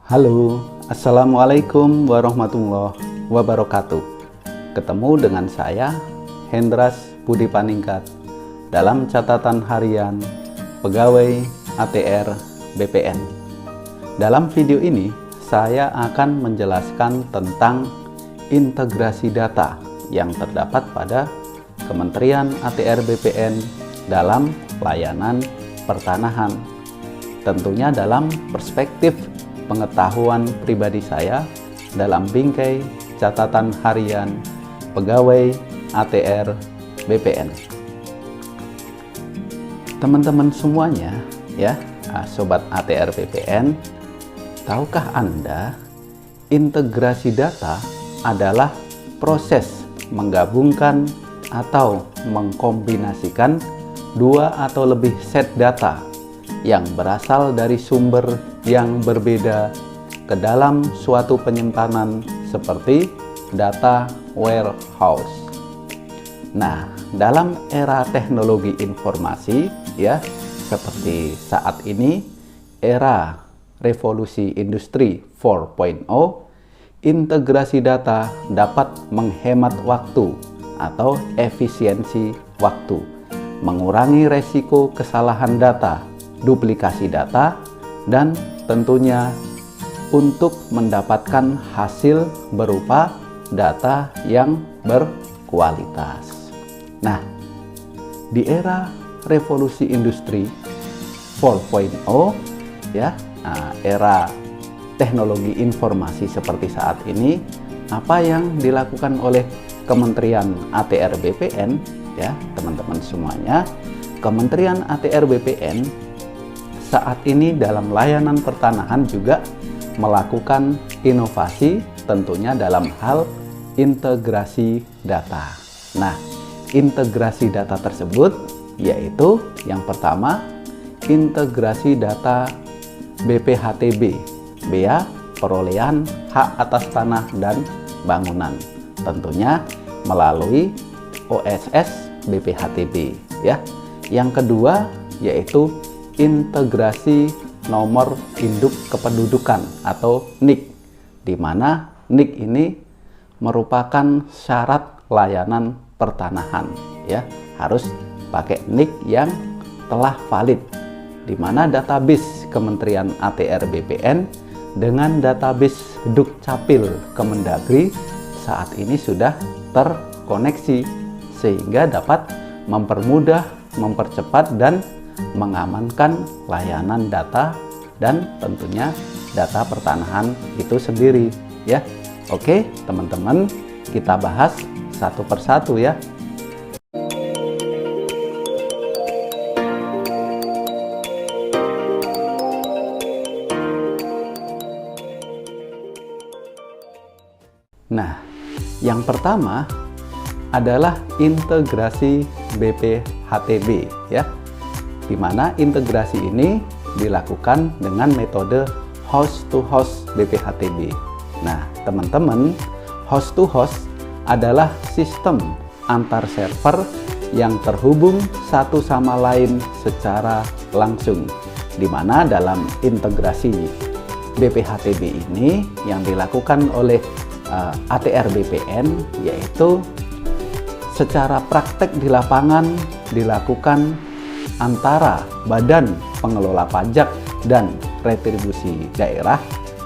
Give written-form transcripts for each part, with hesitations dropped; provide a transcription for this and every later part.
Halo, Assalamualaikum warahmatullahi wabarakatuh. Ketemu dengan saya, Hendras Budi Paningkat, dalam catatan harian pegawai ATR BPN. Dalam video ini, saya akan menjelaskan tentang integrasi data yang terdapat pada Kementerian ATR BPN dalam layanan pertanahan. Tentunya dalam perspektif pengetahuan pribadi saya dalam bingkai catatan harian pegawai ATR BPN. Teman-teman semuanya ya, sobat ATR BPN, tahukah Anda integrasi data adalah proses menggabungkan atau mengkombinasikan dua atau lebih set data yang berasal dari sumber yang berbeda ke dalam suatu penyimpanan seperti data warehouse. Nah, dalam era teknologi informasi ya, seperti saat ini, era revolusi industri 4.0, integrasi data dapat menghemat waktu atau efisiensi waktu, mengurangi resiko kesalahan data, duplikasi data, dan tentunya untuk mendapatkan hasil berupa data yang berkualitas. Nah, di era revolusi industri 4.0 ya, era teknologi informasi seperti saat ini, apa yang dilakukan oleh Kementerian ATR BPN ya, teman-teman semuanya, Kementerian ATR BPN saat ini dalam layanan pertanahan juga melakukan inovasi tentunya dalam hal integrasi data. Nah, integrasi data tersebut yaitu yang pertama, integrasi data BPHTB, bea perolehan hak atas tanah dan bangunan, tentunya melalui OSS BPHTB ya. Yang kedua yaitu integrasi nomor induk kependudukan atau NIK, di mana NIK ini merupakan syarat layanan pertanahan ya, harus pakai NIK yang telah valid, di mana database Kementerian ATR BPN dengan database Dukcapil Kemendagri saat ini sudah terkoneksi sehingga dapat mempermudah, mempercepat dan mengamankan layanan data dan tentunya data pertanahan itu sendiri ya. Oke, teman-teman, kita bahas satu persatu ya. Nah, yang pertama adalah integrasi BPHTB ya, di mana integrasi ini dilakukan dengan metode host to host BPHTB. Nah, teman-teman, host to host adalah sistem antar server yang terhubung satu sama lain secara langsung, di mana dalam integrasi BPHTB ini yang dilakukan oleh ATR BPN yaitu secara praktek di lapangan dilakukan antara Badan Pengelola Pajak dan Retribusi Daerah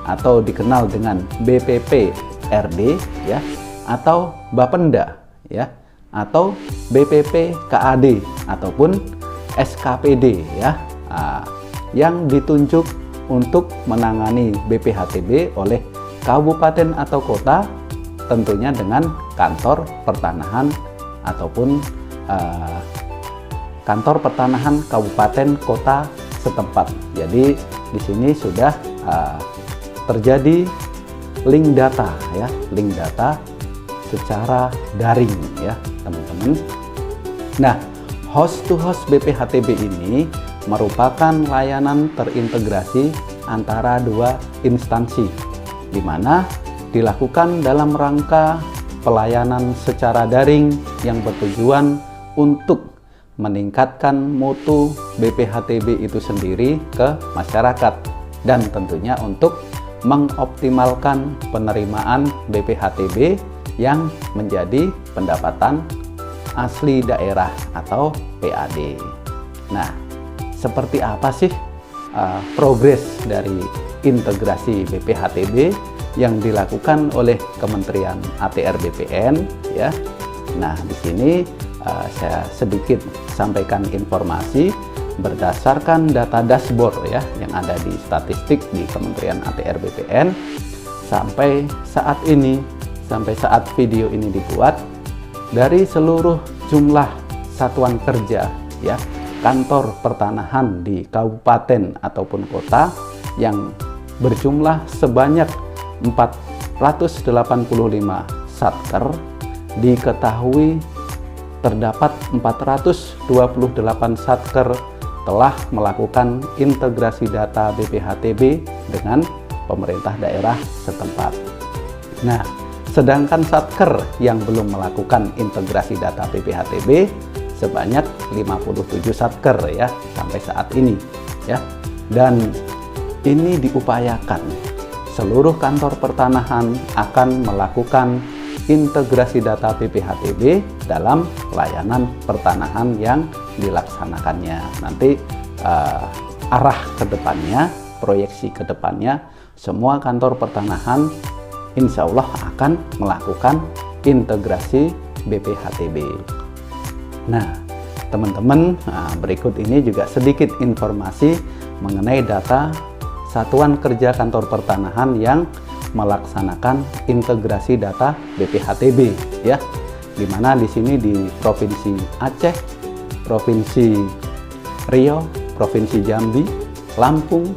atau dikenal dengan BPP-RD ya, atau Bapenda ya, atau BPP-KAD ataupun SKPD ya, yang ditunjuk untuk menangani BPHTB oleh kabupaten atau kota, tentunya dengan kantor pertanahan ataupun kantor pertanahan kabupaten kota setempat. Jadi di sini sudah terjadi link data ya, link data secara daring ya, teman-teman. Nah, host to host BPHTB ini merupakan layanan terintegrasi antara dua instansi, di mana dilakukan dalam rangka pelayanan secara daring yang bertujuan untuk meningkatkan mutu BPHTB itu sendiri ke masyarakat dan tentunya untuk mengoptimalkan penerimaan BPHTB yang menjadi pendapatan asli daerah atau PAD. Nah, seperti apa sih progres dari integrasi BPHTB yang dilakukan oleh Kementerian ATR BPN ya? Nah, di sini saya sedikit sampaikan informasi berdasarkan data dashboard ya yang ada di statistik di Kementerian ATR BPN. Sampai saat ini, sampai saat video ini dibuat, dari seluruh jumlah satuan kerja ya kantor pertanahan di kabupaten ataupun kota yang berjumlah sebanyak 485 satker, diketahui terdapat 428 satker telah melakukan integrasi data BPHTB dengan pemerintah daerah setempat. Nah, sedangkan satker yang belum melakukan integrasi data BPHTB sebanyak 57 satker ya sampai saat ini ya. Dan ini diupayakan seluruh kantor pertanahan akan melakukan integrasi data BPHTB dalam layanan pertanahan yang dilaksanakannya. Nanti arah ke depannya, proyeksi ke depannya, semua kantor pertanahan insya Allah akan melakukan integrasi BPHTB. Nah, teman-teman, berikut ini juga sedikit informasi mengenai data satuan kerja kantor pertanahan yang melaksanakan integrasi data BPHTB ya, dimana di sini di Provinsi Aceh, Provinsi Riau, Provinsi Jambi, Lampung,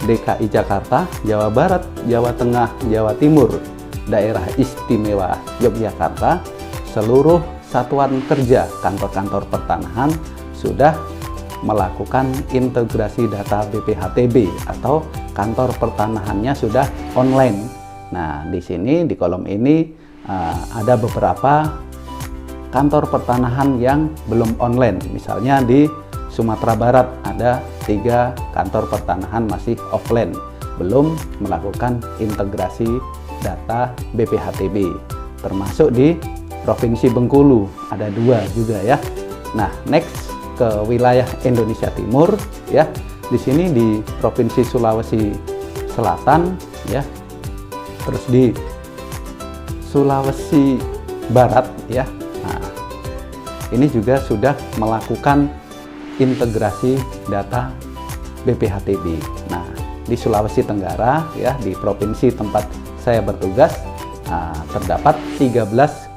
DKI Jakarta, Jawa Barat, Jawa Tengah, Jawa Timur, Daerah Istimewa Yogyakarta, seluruh satuan kerja kantor-kantor pertanahan sudah melakukan integrasi data BPHTB atau kantor pertanahannya sudah online. Nah, di sini di kolom ini ada beberapa kantor pertanahan yang belum online. Misalnya di Sumatera Barat ada 3 kantor pertanahan masih offline, belum melakukan integrasi data BPHTB. Termasuk di Provinsi Bengkulu ada 2 juga ya. Nah, next ke wilayah Indonesia Timur ya. Di sini di Provinsi Sulawesi Selatan ya. Terus di Sulawesi Barat ya. Nah, ini juga sudah melakukan integrasi data BPHTB. Nah, di Sulawesi Tenggara ya, di provinsi tempat saya bertugas, terdapat 13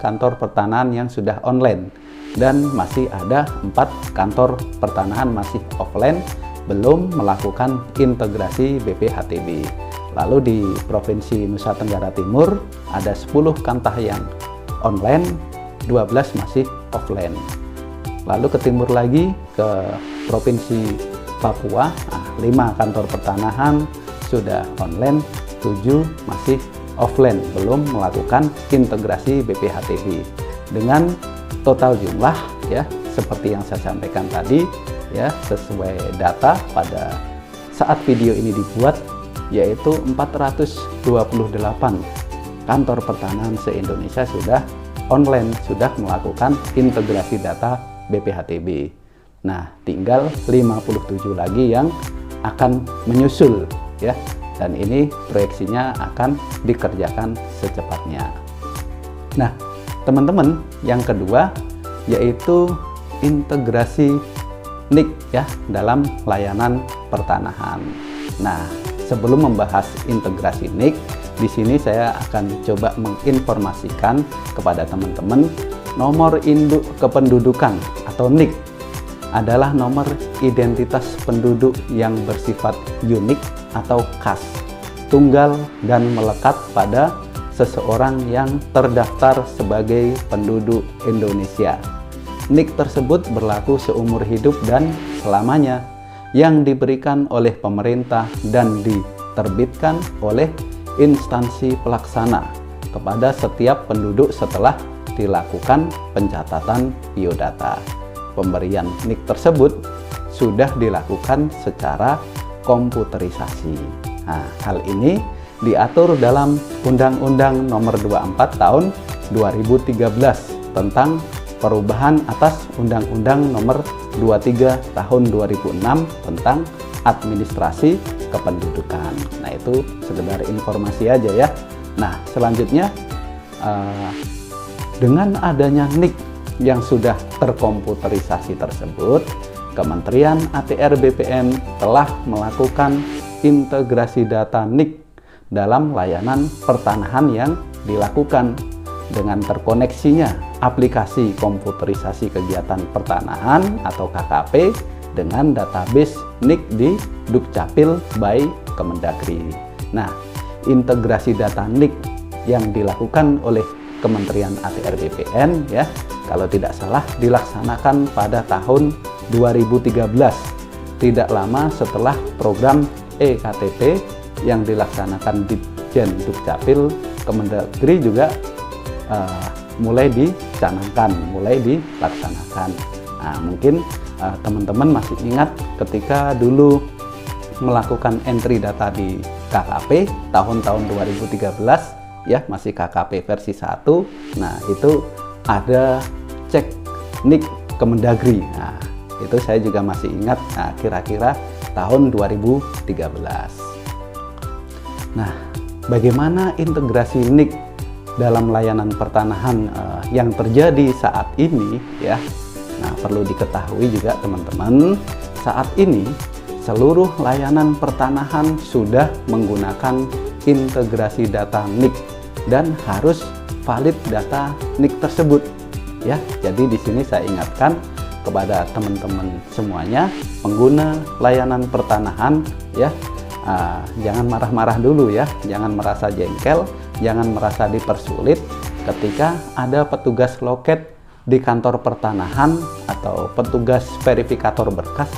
kantor pertanahan yang sudah online dan masih ada 4 kantor pertanahan masih offline belum melakukan integrasi BPHTB. Lalu di Provinsi Nusa Tenggara Timur ada 10 kantor yang online, 12 masih offline. Lalu ke timur lagi ke Provinsi Papua, 5 kantor pertanahan sudah online, 7 masih offline belum melakukan integrasi BPHTB. Dengan total jumlah ya seperti yang saya sampaikan tadi ya, sesuai data pada saat video ini dibuat, yaitu 428 kantor pertanahan se-Indonesia sudah online, sudah melakukan integrasi data BPHTB. Nah, tinggal 57 lagi yang akan menyusul ya, dan ini proyeksinya akan dikerjakan secepatnya. Nah, teman-teman, yang kedua yaitu integrasi NIK ya dalam layanan pertanahan. Nah, sebelum membahas integrasi NIK, di sini saya akan coba menginformasikan kepada teman-teman nomor induk kependudukan atau NIK adalah nomor identitas penduduk yang bersifat unik atau khas, tunggal dan melekat pada seseorang yang terdaftar sebagai penduduk Indonesia. NIK tersebut berlaku seumur hidup dan selamanya, yang diberikan oleh pemerintah dan diterbitkan oleh instansi pelaksana kepada setiap penduduk setelah dilakukan pencatatan biodata. Pemberian NIK tersebut sudah dilakukan secara komputerisasi. Nah, hal ini diatur dalam Undang-Undang Nomor 24 Tahun 2013 tentang perubahan atas Undang-Undang Nomor 23 Tahun 2006 tentang administrasi kependudukan. Nah, itu sekedar informasi aja ya. Nah, selanjutnya dengan adanya NIK yang sudah terkomputerisasi tersebut, Kementerian ATR BPN telah melakukan integrasi data NIK dalam layanan pertanahan yang dilakukan dengan terkoneksinya aplikasi komputerisasi kegiatan pertanahan atau KKP dengan database NIK di Dukcapil by Kemendagri. Nah, integrasi data NIK yang dilakukan oleh Kementerian ATR BPN ya, kalau tidak salah dilaksanakan pada tahun 2013, tidak lama setelah program eKTP yang dilaksanakan di Ditjen Dukcapil Kemendagri juga mulai dicanangkan, mulai dilaksanakan. Nah, mungkin teman-teman masih ingat ketika dulu melakukan entry data di KKP tahun-tahun 2013 ya, masih KKP versi 1. Nah, itu ada cek NIK Kemendagri. Nah, itu saya juga masih ingat, nah, kira-kira tahun 2013. Nah, bagaimana integrasi NIK dalam layanan pertanahan yang terjadi saat ini ya? Nah, perlu diketahui juga teman-teman, saat ini seluruh layanan pertanahan sudah menggunakan integrasi data NIK dan harus valid data NIK tersebut ya. Jadi di sini saya ingatkan kepada teman-teman semuanya pengguna layanan pertanahan ya, jangan marah-marah dulu ya, jangan merasa jengkel, jangan merasa dipersulit ketika ada petugas loket di kantor pertanahan atau petugas verifikator berkas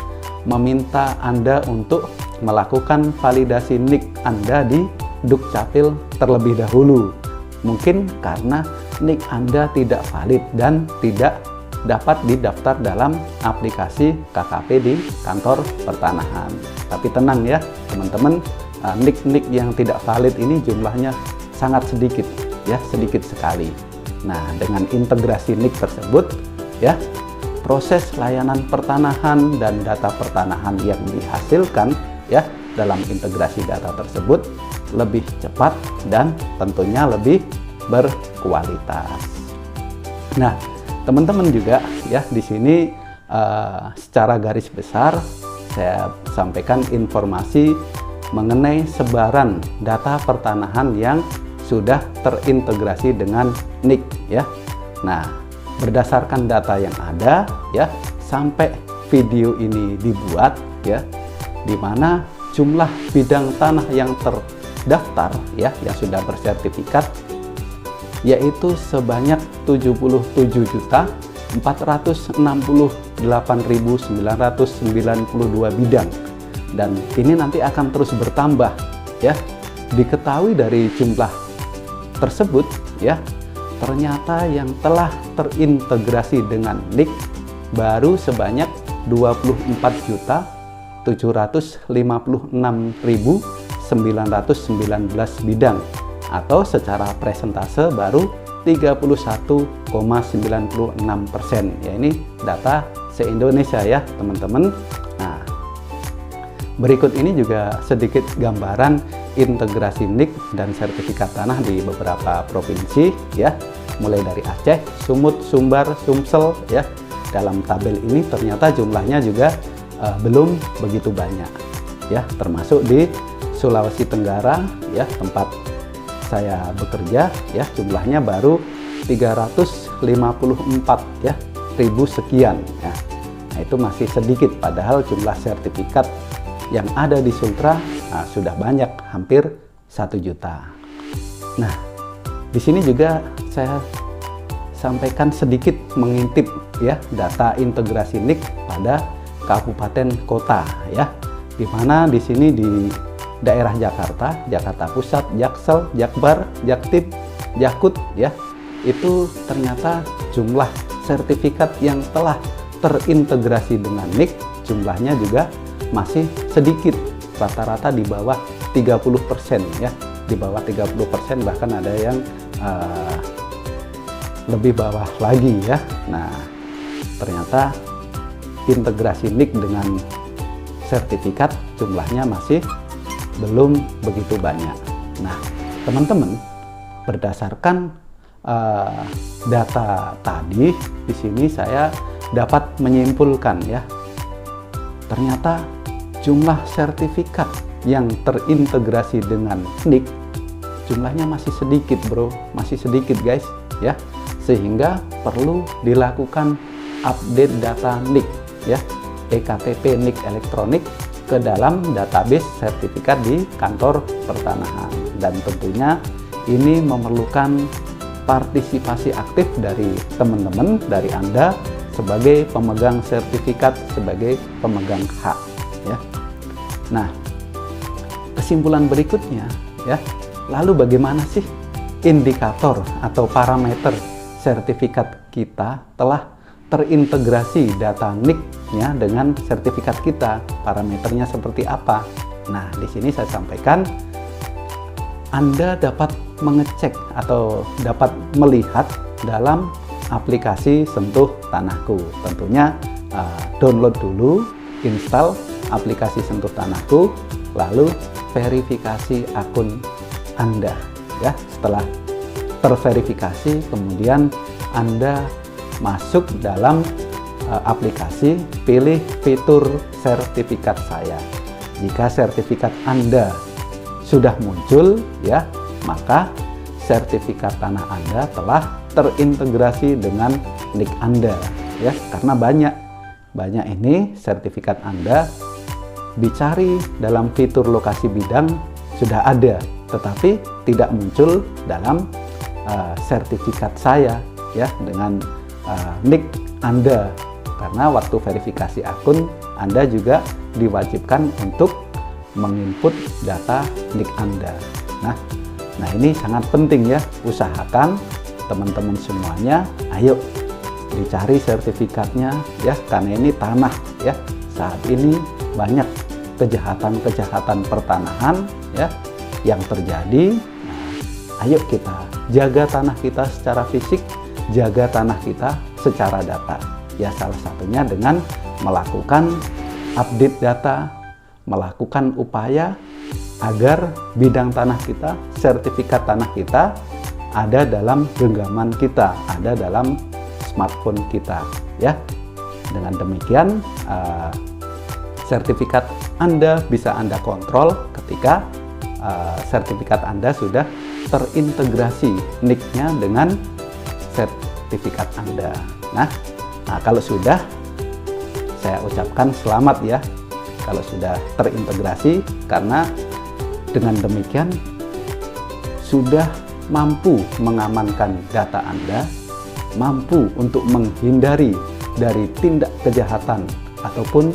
meminta Anda untuk melakukan validasi NIK Anda di Dukcapil terlebih dahulu. Mungkin karena NIK Anda tidak valid dan tidak dapat didaftar dalam aplikasi KKP di kantor pertanahan. Tapi tenang ya teman-teman, NIK-NIK yang tidak valid ini jumlahnya sangat sedikit ya, sedikit sekali. Nah, dengan integrasi NIK tersebut ya, proses layanan pertanahan dan data pertanahan yang dihasilkan ya dalam integrasi data tersebut lebih cepat dan tentunya lebih berkualitas. Nah, teman-teman juga ya, di sini secara garis besar saya sampaikan informasi mengenai sebaran data pertanahan yang sudah terintegrasi dengan NIK ya. Nah, berdasarkan data yang ada ya, sampai video ini dibuat ya, di mana jumlah bidang tanah yang terdaftar ya, yang sudah bersertifikat yaitu sebanyak 77.468.992 bidang, dan ini nanti akan terus bertambah ya. Diketahui dari jumlah tersebut ya, ternyata yang telah terintegrasi dengan NIK baru sebanyak 24.756.919 bidang, atau secara persentase baru 31,96%. Ya, ini data se-Indonesia ya teman-teman. Nah, berikut ini juga sedikit gambaran integrasi NIK dan sertifikat tanah di beberapa provinsi ya, mulai dari Aceh, Sumut, Sumbar, Sumsel ya. Dalam tabel ini ternyata jumlahnya juga belum begitu banyak ya, termasuk di Sulawesi Tenggara ya, tempat saya bekerja ya, jumlahnya baru 354 ya, ribu sekian ya. Nah, itu masih sedikit, padahal jumlah sertifikat yang ada di Sultra sudah banyak, hampir 1 juta. Nah, di sini juga saya sampaikan sedikit mengintip ya data integrasi NIK pada kabupaten kota ya, di mana di sini di daerah Jakarta, Jakarta Pusat, Jaksel, Jakbar, Jaktib, Jakut ya, itu ternyata jumlah sertifikat yang telah terintegrasi dengan NIK jumlahnya juga masih sedikit, rata-rata di bawah 30% ya. di bawah 30%, bahkan ada yang lebih bawah lagi ya. Nah, ternyata integrasi NIK dengan sertifikat jumlahnya masih belum begitu banyak. Nah, teman-teman, berdasarkan data tadi, di sini saya dapat menyimpulkan ya, ternyata jumlah sertifikat yang terintegrasi dengan NIK jumlahnya masih sedikit, bro, masih sedikit guys ya, sehingga perlu dilakukan update data NIK ya, ektp NIK elektronik ke dalam database sertifikat di kantor pertanahan. Dan tentunya ini memerlukan partisipasi aktif dari teman-teman, dari Anda sebagai pemegang sertifikat, sebagai pemegang hak ya. Nah, kesimpulan berikutnya ya, lalu bagaimana sih indikator atau parameter sertifikat kita telah terintegrasi data NIK-nya dengan sertifikat kita? Parameternya seperti apa? Nah, di sini saya sampaikan Anda dapat mengecek atau dapat melihat dalam aplikasi Sentuh Tanahku. Tentunya download dulu, install aplikasi Sentuh Tanahku, lalu verifikasi akun Anda ya. Setelah terverifikasi, kemudian Anda masuk dalam aplikasi, pilih fitur sertifikat saya. Jika sertifikat Anda sudah muncul ya, maka sertifikat tanah Anda telah terintegrasi dengan NIK Anda ya. Karena banyak ini sertifikat Anda dicari dalam fitur lokasi bidang sudah ada, tetapi tidak muncul dalam sertifikat saya ya, dengan NIK Anda. Karena waktu verifikasi akun Anda juga diwajibkan untuk menginput data NIK Anda. Nah ini sangat penting ya, usahakan teman-teman semuanya, ayo dicari sertifikatnya ya, karena ini tanah ya. Saat ini banyak kejahatan pertanahan ya yang terjadi. Nah, ayo kita jaga tanah kita secara fisik, jaga tanah kita secara data ya, salah satunya dengan melakukan update data, melakukan upaya agar bidang tanah kita, sertifikat tanah kita ada dalam genggaman kita, ada dalam smartphone kita ya. Dengan demikian sertifikat Anda bisa Anda kontrol ketika sertifikat Anda sudah terintegrasi NIK-nya dengan sertifikat Anda. Nah, kalau sudah, saya ucapkan selamat ya kalau sudah terintegrasi, karena dengan demikian sudah mampu mengamankan data Anda, mampu untuk menghindari dari tindak kejahatan ataupun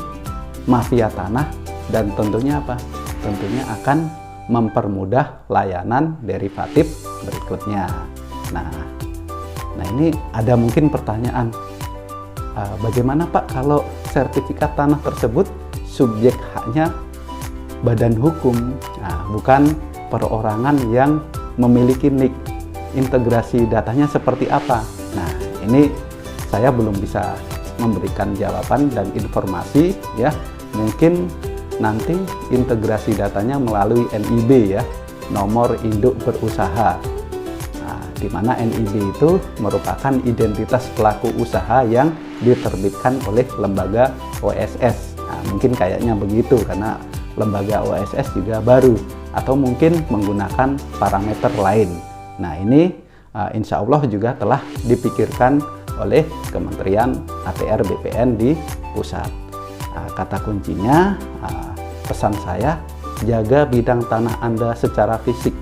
mafia tanah, dan tentunya apa? Tentunya akan mempermudah layanan derivatif berikutnya. Nah ini ada mungkin pertanyaan, bagaimana Pak kalau sertifikat tanah tersebut subjek haknya badan hukum, bukan perorangan yang memiliki NIK, integrasi datanya seperti apa? Nah ini saya belum bisa memberikan jawaban dan informasi ya. Mungkin nanti integrasi datanya melalui NIB ya, nomor induk berusaha. Di mana NIB itu merupakan identitas pelaku usaha yang diterbitkan oleh lembaga OSS. Mungkin kayaknya begitu, karena lembaga OSS juga baru, atau mungkin menggunakan parameter lain. Nah ini insya Allah juga telah dipikirkan oleh Kementerian ATR BPN di pusat. Kata kuncinya, pesan saya, jaga bidang tanah Anda secara fisik,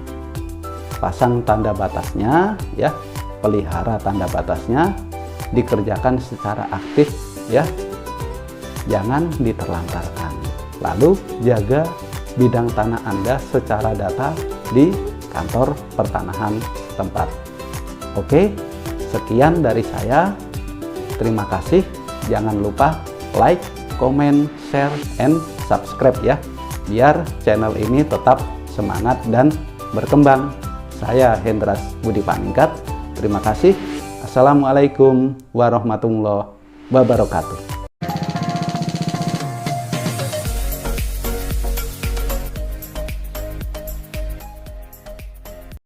pasang tanda batasnya ya, pelihara tanda batasnya, dikerjakan secara aktif ya, jangan diterlantarkan. Lalu jaga bidang tanah Anda secara data di kantor pertanahan setempat. Oke, sekian dari saya. Terima kasih. Jangan lupa like, comment, share, and subscribe ya, biar channel ini tetap semangat dan berkembang. Saya Hendras Budi Paningkat. Terima kasih. Assalamualaikum warahmatullahi wabarakatuh.